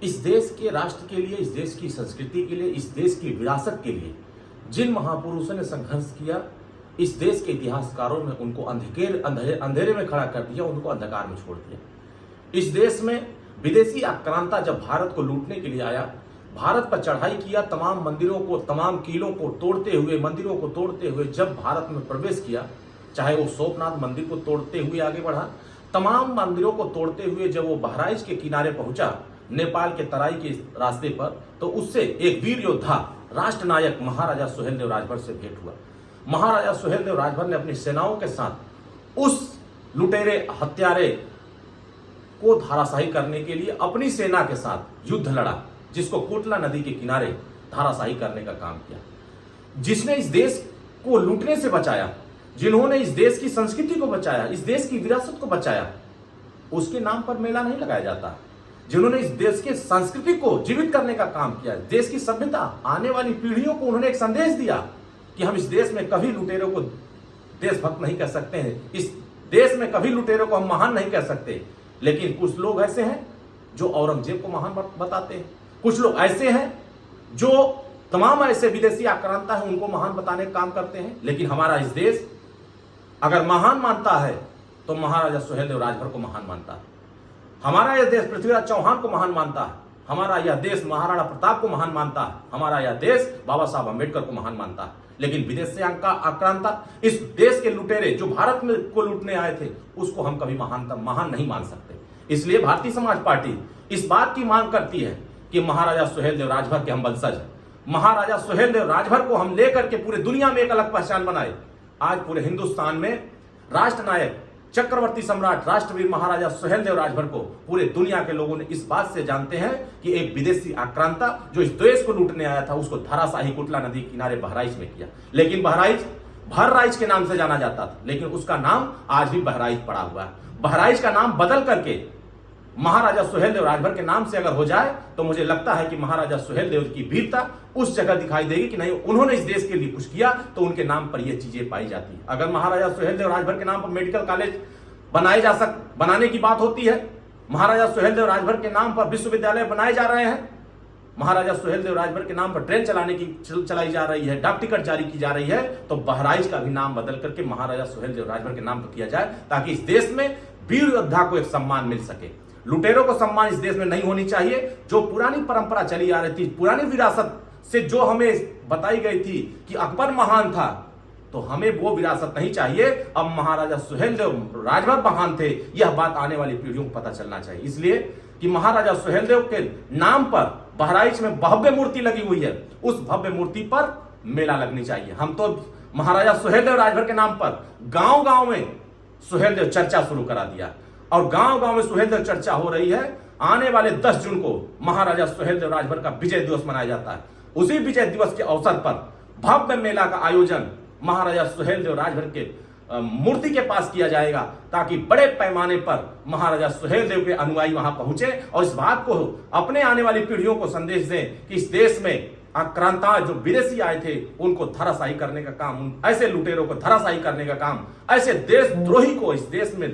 इस देश के राष्ट्र के लिए, इस देश की संस्कृति के लिए, इस देश की विरासत के लिए जिन महापुरुषों ने संघर्ष किया, इस देश के इतिहासकारों ने उनको अंधेरे में खड़ा कर दिया, उनको अंधकार में छोड़ दिया। इस देश में विदेशी आक्रांता जब भारत को लूटने के लिए आया, भारत पर चढ़ाई किया, तमाम मंदिरों को, तमाम किलों को तोड़ते हुए, मंदिरों को तोड़ते हुए जब भारत में प्रवेश किया, चाहे वो सोमनाथ मंदिर को तोड़ते हुए आगे बढ़ा, तमाम मंदिरों को तोड़ते हुए जब वो बहराइच के किनारे पहुंचा, नेपाल के तराई के रास्ते पर, तो उससे एक वीर योद्धा, राष्ट्र नायक महाराजा सुहेलदेव राजभर से भेंट हुआ। महाराजा सुहेलदेव राजभर ने अपनी सेनाओं के साथ उस लुटेरे हत्यारे को धाराशाही करने के लिए अपनी सेना के साथ युद्ध लड़ा, जिसको कोटला नदी के किनारे धाराशाही करने का काम किया। जिसने इस देश को लूटने से बचाया, जिन्होंने इस देश की संस्कृति को बचाया, इस देश की विरासत को बचाया, उसके नाम पर मेला नहीं लगाया जाता। जिन्होंने इस देश के संस्कृति को जीवित करने का काम किया, देश की सभ्यता, आने वाली पीढ़ियों को उन्होंने एक संदेश दिया कि हम इस देश में कभी लुटेरों को देशभक्त नहीं कह सकते हैं, इस देश में कभी लुटेरों को हम महान नहीं कह सकते। लेकिन कुछ लोग ऐसे हैं जो औरंगजेब को महान बताते हैं, कुछ लोग ऐसे हैं जो तमाम ऐसे विदेशी आक्रांता है उनको महान बताने का काम करते हैं। लेकिन हमारा इस देश अगर महान मानता है तो महाराजा सुहेलदेव राजभर को महान मानता है। हमारा यह देश पृथ्वीराज चौहान को महान मानता है। हमारा यह देश महाराणा प्रताप को महान मानता है। हमारा यह देश बाबा साहब अम्बेडकर को महान मानता है। लेकिन विदेश से आक्रांता, इस देश के लुटेरे जो भारत में को लूटने आए थे, उसको हम कभी महान नहीं मान सकते। इसलिए भारतीय समाज पार्टी इस बात की मांग करती है कि महाराजा सुहेलदेव राजभर के हम वंशज हैं। महाराजा सुहेलदेव राजभर को हम लेकर के पूरे दुनिया में एक अलग पहचान बनाए। आज पूरे हिंदुस्तान में राष्ट्र नायक, चक्रवर्ती सम्राट, राष्ट्रवीर महाराजा सुहेलदेव राजभर को पूरे दुनिया के लोगों ने इस बात से जानते हैं कि एक विदेशी आक्रांता जो इस देश को लूटने आया था, उसको धाराशाही कोटला नदी किनारे बहराइच में किया। लेकिन बहराइच के नाम से जाना जाता था, लेकिन उसका नाम आज भी बहराइच पड़ा हुआ है। बहराइच का नाम बदल करके महाराजा सुहेलदेव राजभर के नाम से अगर हो जाए तो मुझे लगता है कि महाराजा सुहेलदेव की वीरता उस जगह दिखाई देगी कि नहीं, उन्होंने इस देश के लिए कुछ किया तो उनके नाम पर यह चीजें पाई जाती है। अगर महाराजा सुहेलदेव राजभर के नाम पर मेडिकल कॉलेज बनाने की बात होती है, महाराजा सुहेलदेव राजभर के नाम पर विश्वविद्यालय बनाए जा रहे हैं, महाराजा सुहेलदेव राजभर के नाम पर ट्रेन चलाई जा रही है, डाक टिकट जारी की जा रही है, तो बहराइच का भी नाम बदल करके महाराजा सुहेलदेव राजभर के नाम पर किया जाए, ताकि इस देश में वीर योद्धा को एक सम्मान मिल सके। लुटेरों को सम्मान इस देश में नहीं होनी चाहिए। जो पुरानी परंपरा चली आ रही थी, पुरानी विरासत से जो हमें बताई गई थी कि अकबर महान था, तो हमें वो विरासत नहीं चाहिए। अब महाराजा सुहेलदेव राजभर महान थे, यह बात आने वाली पीढ़ियों को पता चलना चाहिए। इसलिए कि महाराजा सुहेलदेव के नाम पर बहराइच में भव्य मूर्ति लगी हुई है, उस भव्य मूर्ति पर मेला लगनी चाहिए। हम तो महाराजा सुहेलदेव राजभर के नाम पर गांव-गांव में सुहेलदेव चर्चा शुरू करा दिया, और गांव-गांव में सुहेलदेव चर्चा हो रही है। आने वाले 10 जून को महाराजा सुहेलदेव राजभर का विजय दिवस मनाया जाता है। उसी विजय दिवस के अवसर पर भव्य मेला का आयोजन महाराजा सुहेलदेव राजभर के मूर्ति के पास किया जाएगा, ताकि बड़े पैमाने पर महाराजा सुहेलदेव के अनुयायी वहां पहुंचे और इस बात को अपने आने वाली पीढ़ियों को संदेश दें कि इस देश में आक्रांता जो विदेशी आए थे उनको धराशायी करने का काम, ऐसे लुटेरों को धराशायी करने का काम, ऐसे देशद्रोही को इस देश में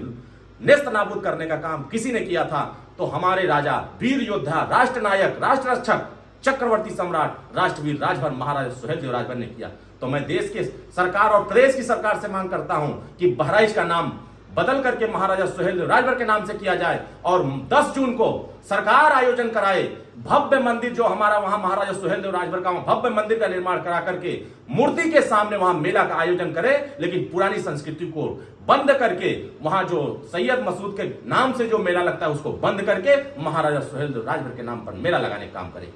नेस्त नाबूद करने का काम किसी ने किया था तो हमारे राजा, वीर योद्धा, राष्ट्र नायक, राष्ट्र रक्षक, चक्रवर्ती सम्राट, राष्ट्रवीर राजभर महाराजा सुहेलदेव राजभर ने किया। तो मैं देश के सरकार और प्रदेश की सरकार से मांग करता हूं कि बहराइच का नाम बदल करके महाराजा सुहेलदेव राजभर के नाम से किया जाए और 10 जून को सरकार आयोजन कराए भव्य मंदिर, जो हमारा वहां महाराजा सुहेलदेव राजभर का भव्य मंदिर का निर्माण करा करके मूर्ति के सामने वहां मेला का आयोजन करे, लेकिन पुरानी संस्कृति को बंद करके वहां जो सैयद मसूद के नाम से जो मेला लगता है उसको बंद करके महाराजा सुहेलदेव राजभर के नाम पर मेला लगाने का काम करे।